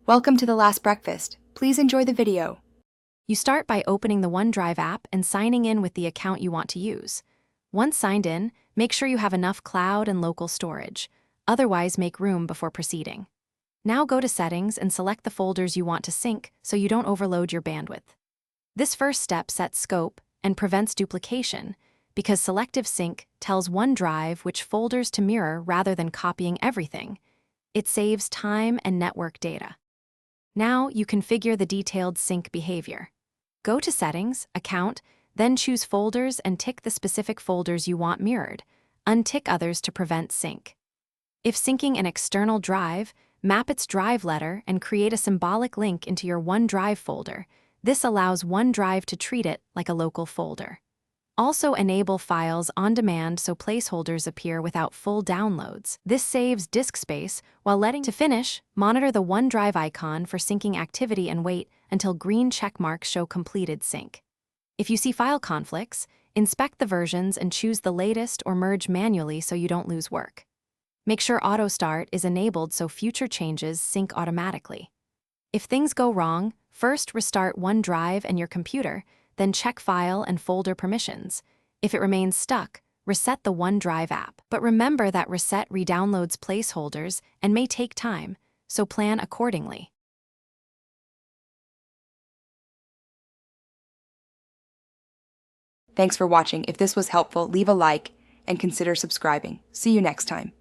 Welcome to The Last Breakfast. Please enjoy the video. You start by opening the OneDrive app and signing in with the account you want to use. Once signed in, make sure you have enough cloud and local storage. Otherwise, make room before proceeding. Now go to Settings and select the folders you want to sync so you don't overload your bandwidth. This first step sets scope and prevents duplication because Selective Sync tells OneDrive which folders to mirror rather than copying everything. It saves time and network data. Now you configure the detailed sync behavior. Go to Settings, Account, then choose Folders and tick the specific folders you want mirrored. Untick others to prevent sync. If syncing an external drive, map its drive letter and create a symbolic link into your OneDrive folder. This allows OneDrive to treat it like a local folder. Also enable files on demand so placeholders appear without full downloads. This saves disk space while letting to finish, monitor the OneDrive icon for syncing activity and wait until green check marks show completed sync. If you see file conflicts, inspect the versions and choose the latest or merge manually so you don't lose work. Make sure Auto Start is enabled so future changes sync automatically. If things go wrong, first restart OneDrive and your computer, then check file and folder permissions. If it remains stuck, reset the OneDrive app. But remember that reset redownloads placeholders and may take time, so plan accordingly. Thanks for watching. If this was helpful, leave a like and consider subscribing. See you next time.